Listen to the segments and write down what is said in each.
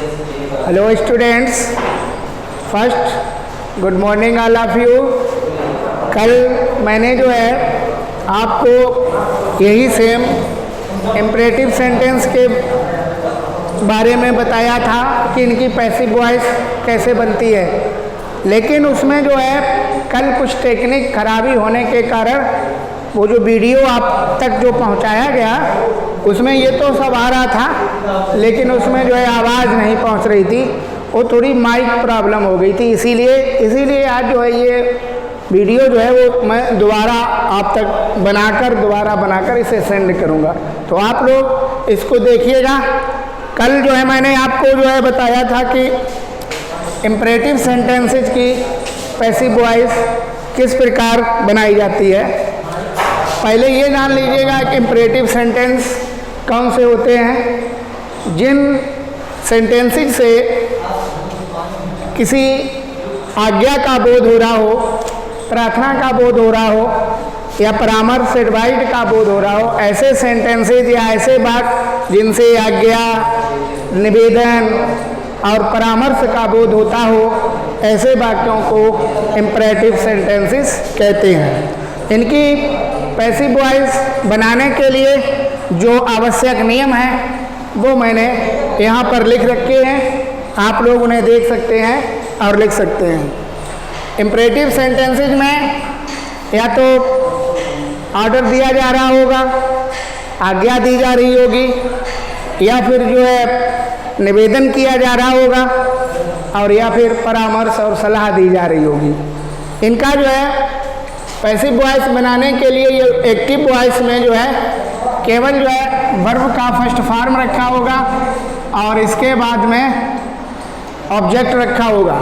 Hello students, first good morning all of you. कल मैंने जो है आपको यही सेम इम्परेटिव सेंटेंस के बारे में बताया था कि इनकी पैसिव वॉइस कैसे बनती है, लेकिन उसमें जो है कल कुछ टेक्निक खराबी होने के कारण वो जो वीडियो आप तक जो पहुंचाया गया उसमें ये तो सब आ रहा था, लेकिन उसमें जो है आवाज़ नहीं पहुंच रही थी। वो थोड़ी माइक प्रॉब्लम हो गई थी, इसीलिए आज जो है ये वीडियो जो है वो मैं दोबारा आप तक बनाकर इसे सेंड करूँगा। तो आप लोग इसको देखिएगा। कल जो है मैंने आपको जो है बताया था कि इम्परेटिव सेंटेंसेस की पैसिव वॉइस किस प्रकार बनाई जाती है। पहले ये जान लीजिएगा कि इम्परेटिव सेंटेंस कौन से होते हैं। जिन सेंटेंसेस से किसी आज्ञा का बोध हो रहा हो, प्रार्थना का बोध हो रहा हो या परामर्श एडवाइस का बोध हो रहा हो, ऐसे सेंटेंसेस या ऐसे वाक्य जिनसे आज्ञा, निवेदन और परामर्श का बोध होता हो, ऐसे वाक्यों को इम्परेटिव सेंटेंसेस कहते हैं। इनकी पैसिव वॉइस बनाने के लिए जो आवश्यक नियम हैं वो मैंने यहाँ पर लिख रखे हैं, आप लोग उन्हें देख सकते हैं और लिख सकते हैं। इम्परेटिव सेंटेंसेस में या तो ऑर्डर दिया जा रहा होगा, आज्ञा दी जा रही होगी, या फिर जो है निवेदन किया जा रहा होगा, और या फिर परामर्श और सलाह दी जा रही होगी। इनका जो है पैसिव वॉइस बनाने के लिए ये एक्टिव वॉइस में जो है केवल जो है वर्ब का फर्स्ट फॉर्म रखा होगा और इसके बाद में ऑब्जेक्ट रखा होगा।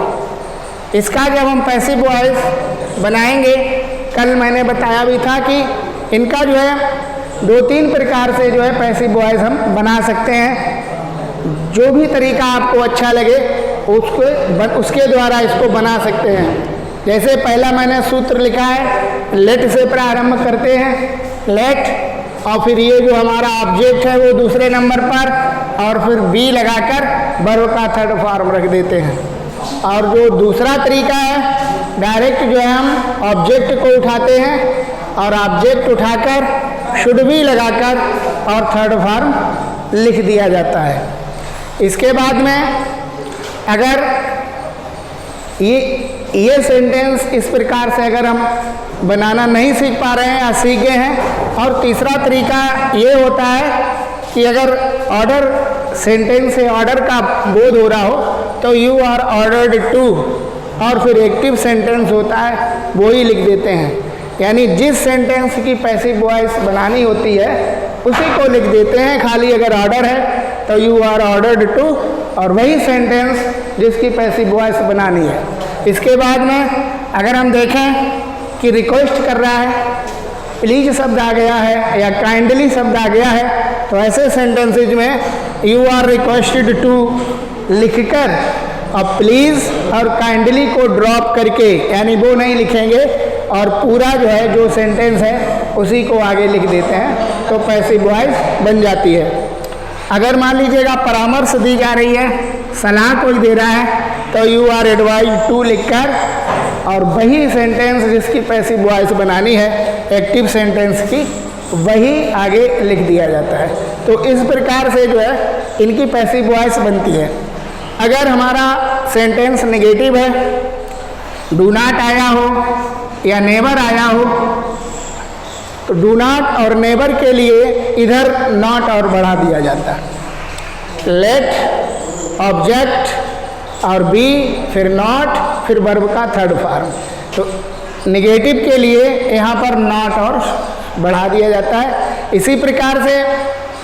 इसका जब हम पैसिव वॉइस बनाएंगे, कल मैंने बताया भी था कि इनका जो है 2-3 प्रकार से जो है पैसिव वॉइस हम बना सकते हैं। जो भी तरीका आपको अच्छा लगे उसके द्वारा इसको बना सकते हैं। जैसे पहला मैंने सूत्र लिखा है, लेट से प्रारंभ करते हैं, लेट, और फिर ये जो हमारा ऑब्जेक्ट है वो दूसरे नंबर पर, और फिर बी लगाकर वर्ब का थर्ड फॉर्म रख देते हैं। और जो दूसरा तरीका है, डायरेक्ट जो है हम ऑब्जेक्ट को उठाते हैं और ऑब्जेक्ट उठाकर शुड बी लगाकर और थर्ड फॉर्म लिख दिया जाता है। इसके बाद में अगर ये सेंटेंस इस प्रकार से अगर हम बनाना नहीं सीख पा रहे हैं या सीख गए हैं, और तीसरा तरीका ये होता है कि अगर ऑर्डर सेंटेंस से ऑर्डर का बोध हो रहा हो तो यू आर ऑर्डर्ड टू, और फिर एक्टिव सेंटेंस होता है वो ही लिख देते हैं। यानी जिस सेंटेंस की पैसिव वॉइस बनानी होती है उसी को लिख देते हैं। खाली अगर ऑर्डर है तो यू आर ऑर्डर्ड टू, और वही सेंटेंस जिसकी पैसिव वॉइस बनानी है। इसके बाद में अगर हम देखें कि रिक्वेस्ट कर रहा है, प्लीज शब्द आ गया है या काइंडली शब्द आ गया है, तो ऐसे सेंटेंसेज में यू आर रिक्वेस्टेड टू लिखकर और प्लीज और काइंडली को ड्रॉप करके, यानी वो नहीं लिखेंगे और पूरा जो है जो सेंटेंस है उसी को आगे लिख देते हैं, तो पैसिव वॉइस बन जाती है। अगर मान लीजिएगा परामर्श दी जा रही है, सलाह कोई दे रहा है, तो यू आर एडवाइज टू लिखकर और वही सेंटेंस जिसकी पैसिव वॉइस बनानी है एक्टिव सेंटेंस की, वही आगे लिख दिया जाता है। तो इस प्रकार से जो है इनकी पैसिव वॉइस बनती है। अगर हमारा सेंटेंस नेगेटिव है, डू नॉट आया हो या नेवर आया हो, तो डू नॉट और नेवर के लिए इधर नॉट और बढ़ा दिया जाता है। लेट, ऑब्जेक्ट और बी, फिर नॉट, फिर वर्ब का थर्ड फॉर्म। तो नेगेटिव के लिए यहाँ पर नॉट और बढ़ा दिया जाता है। इसी प्रकार से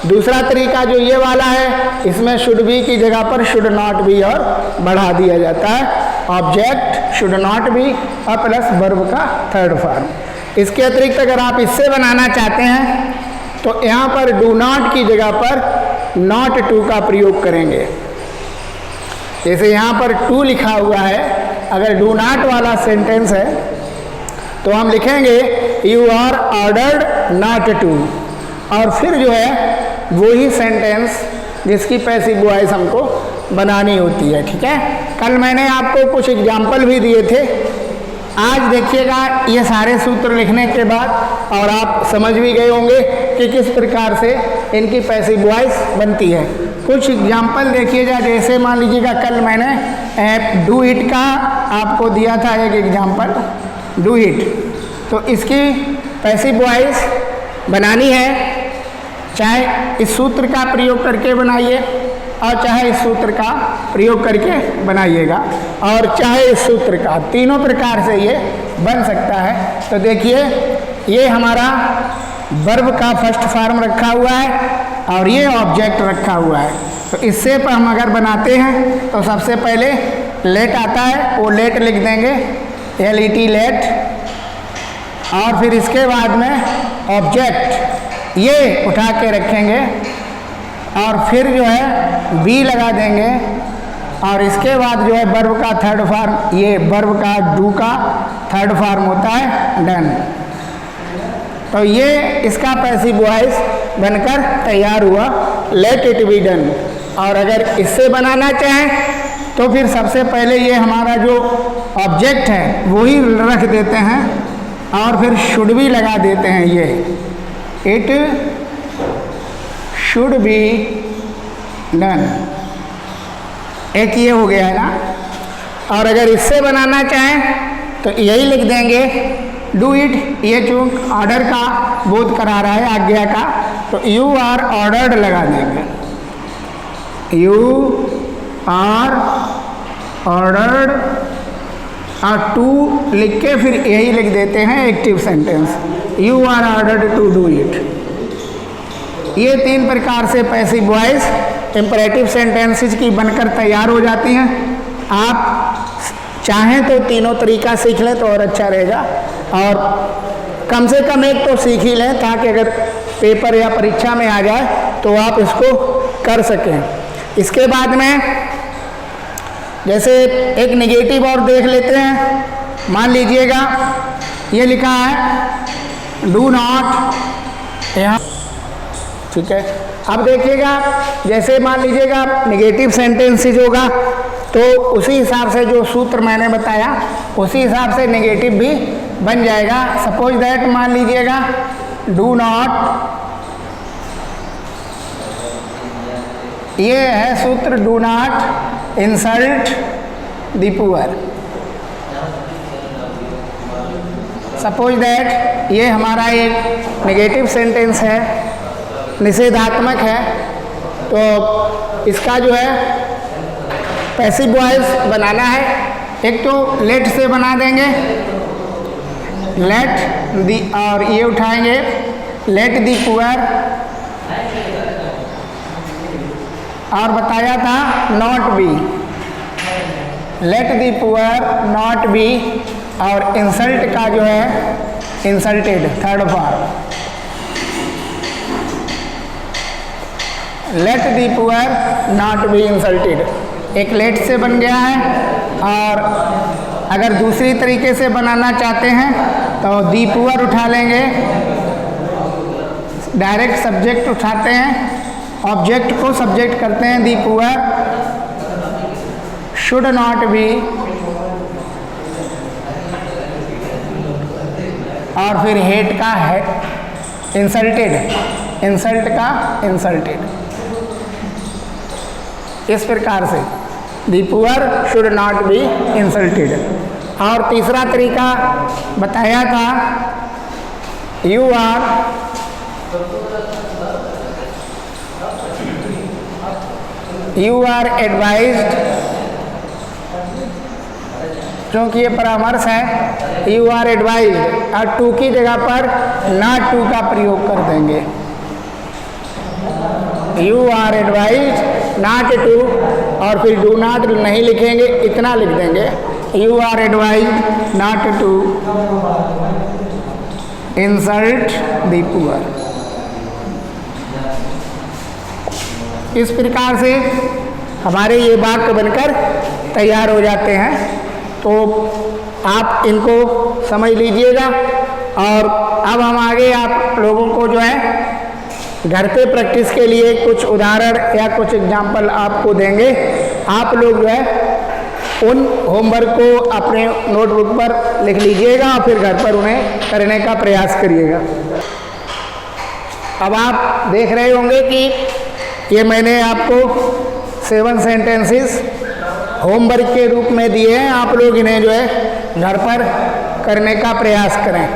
दूसरा तरीका जो ये वाला है, इसमें शुड बी की जगह पर शुड नॉट बी और बढ़ा दिया जाता है। ऑब्जेक्ट, शुड नॉट बी और प्लस वर्ब का थर्ड फॉर्म। इसके अतिरिक्त अगर आप इससे बनाना चाहते हैं तो यहाँ पर डू नॉट की जगह पर नॉट टू का प्रयोग करेंगे। जैसे यहाँ पर टू लिखा हुआ है, अगर डू नॉट वाला सेंटेंस है तो हम लिखेंगे you are ordered not to, और फिर जो है वही सेंटेंस जिसकी पैसिव वॉइस हमको बनानी होती है। ठीक है, कल मैंने आपको कुछ एग्जाम्पल भी दिए थे। आज देखिएगा ये सारे सूत्र लिखने के बाद और आप समझ भी गए होंगे कि किस प्रकार से इनकी पैसिव वॉइस बनती है। कुछ एग्जाम्पल देखिएगा, जैसे मान लीजिएगा कल मैंने डू इट का आपको दिया था एक एग्जाम्पल, डू इट। तो इसकी पैसिव वॉइस बनानी है, चाहे इस सूत्र का प्रयोग करके बनाइए और चाहे इस सूत्र का प्रयोग करके बनाइएगा और चाहे इस सूत्र का, तीनों प्रकार से ये बन सकता है। तो देखिए ये हमारा वर्ब का फर्स्ट फॉर्म रखा हुआ है और ये ऑब्जेक्ट रखा हुआ है। तो इससे पर हम अगर बनाते हैं तो सबसे पहले लेट आता है, वो लेट लिख देंगे, LET लेट, और फिर इसके बाद में ऑब्जेक्ट ये उठा के रखेंगे और फिर जो है बी लगा देंगे और इसके बाद जो है वर्ब का थर्ड फॉर्म, ये वर्ब का डू का थर्ड फॉर्म होता है डन। तो ये इसका पैसिव वॉइस बनकर तैयार हुआ, लेट इट बी डन। और अगर इससे बनाना चाहें तो फिर सबसे पहले ये हमारा जो ऑब्जेक्ट है वही रख देते हैं और फिर शुड भी लगा देते हैं, ये इट शुड बी डन, एक ये हो गया है ना। और अगर इससे बनाना चाहें तो यही लिख देंगे डू इट, ये जो ऑर्डर का बोध करा रहा है, आज्ञा का, तो यू आर ऑर्डर्ड लगा देंगे, यू आर ऑर्डर्ड, और टू लिख के फिर यही लिख देते हैं active sentence, you are ordered to do it. ये तीन प्रकार से पैसिव वॉइस इंपरेटिव सेंटेंसेस की बनकर तैयार हो जाती हैं। आप चाहें तो तीनों तरीका सीख लें तो और अच्छा रहेगा, और कम से कम एक तो सीख ही लें ताकि अगर पेपर या परीक्षा में आ जाए तो आप इसको कर सकें। इसके बाद में जैसे एक नेगेटिव और देख लेते हैं। मान लीजिएगा ये लिखा है डू नॉट, यहाँ ठीक है। अब देखिएगा जैसे मान लीजिएगा नेगेटिव सेंटेंसेज होगा तो उसी हिसाब से जो सूत्र मैंने बताया उसी हिसाब से नेगेटिव भी बन जाएगा। सपोज दैट मान लीजिएगा डू नॉट, ये है सूत्र do not insult the poor. Suppose that ये हमारा एक नेगेटिव सेंटेंस है, निषेधात्मक है, तो इसका जो है पैसिव वॉइस बनाना है। एक तो लेट से बना देंगे, लेट दी, और ये उठाएंगे लेट दी पुअर, और बताया था not be, let the poor not be, और इंसल्ट का जो है insulted third form, let the poor not be insulted. एक लेट से बन गया है, और अगर दूसरी तरीके से बनाना चाहते हैं तो दी पुअर उठा लेंगे, डायरेक्ट सब्जेक्ट उठाते हैं, ऑब्जेक्ट को सब्जेक्ट करते हैं दी पुअर, शुड नॉट बी, और फिर हेट का है इंसल्टेड, इंसल्ट का इंसल्टेड। इस प्रकार से the poor should not be insulted. और तीसरा तरीका बताया था यू आर एडवाइज्ड, क्योंकि ये परामर्श है, यू आर एडवाइज्ड, और टू की जगह पर नॉट टू का प्रयोग कर देंगे, you are advised not to, और फिर डू नॉट नहीं लिखेंगे, इतना लिख देंगे you are advised not to insult the poor. इस प्रकार से हमारे ये वाक्य बनकर तैयार हो जाते हैं। तो आप इनको समझ लीजिएगा, और अब हम आगे आप लोगों को जो है घर पे प्रैक्टिस के लिए कुछ उदाहरण या कुछ एग्जाम्पल आपको देंगे। आप लोग जो है उन होमवर्क को अपने नोटबुक पर लिख लीजिएगा और फिर घर पर उन्हें करने का प्रयास करिएगा। अब आप देख रहे होंगे कि ये मैंने आपको 7 सेंटेंसेस होमवर्क के रूप में दिए हैं। आप लोग इन्हें जो है घर पर करने का प्रयास करें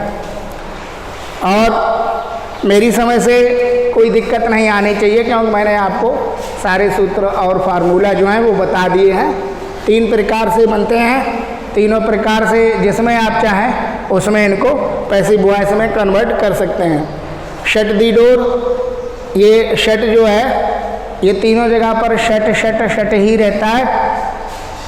और मेरी समझ से कोई दिक्कत नहीं आनी चाहिए, क्योंकि मैंने आपको सारे सूत्र और फार्मूला जो हैं वो बता दिए हैं। 3 प्रकार से बनते हैं, तीनों प्रकार से जिसमें आप चाहें उसमें इनको पैसिव वॉइस में कन्वर्ट कर सकते हैं। शट दी डोर, ये शट जो है ये तीनों जगह पर शट शट शट ही रहता है।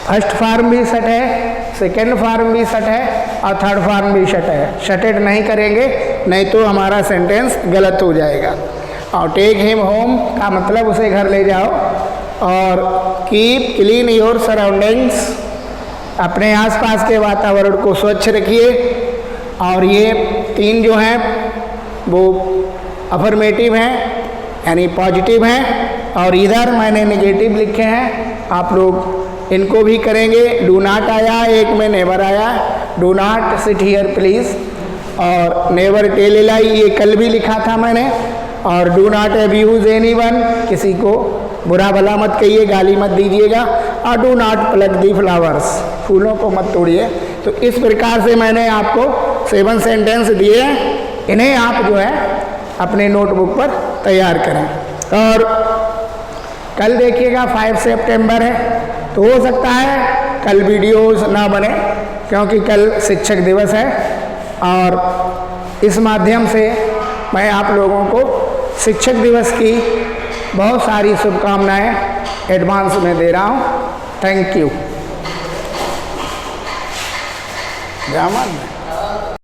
फर्स्ट फॉर्म भी शट है, सेकेंड फॉर्म भी शट है और थर्ड फॉर्म भी शट है। शटेड नहीं करेंगे, नहीं तो हमारा सेंटेंस गलत हो जाएगा। और टेक हिम होम का मतलब उसे घर ले जाओ, और कीप क्लीन योर सराउंडिंग्स, अपने आसपास के वातावरण को स्वच्छ रखिए। और ये 3 जो हैं वो अफर्मेटिव हैं यानी पॉजिटिव हैं, और इधर मैंने नेगेटिव लिखे हैं, आप लोग इनको भी करेंगे। डू नॉट आया, एक में नेवर आया, do not sit here please, और नेवर टेल ए लाई ये कल भी लिखा था मैंने, और डू नॉट अब्यूज एनीवन, किसी को बुरा भला मत कहिए, गाली मत दीजिएगा, और do not plug the flowers, फूलों को मत तोड़िए। तो इस प्रकार से मैंने आपको 7 सेंटेंस दिए हैं, इन्हें आप जो है अपने नोटबुक पर तैयार करें। और कल देखिएगा 5 सितंबर है, तो हो सकता है कल वीडियोस ना बने, क्योंकि कल शिक्षक दिवस है, और इस माध्यम से मैं आप लोगों को शिक्षक दिवस की बहुत सारी शुभकामनाएं एडवांस में दे रहा हूँ। Thank you.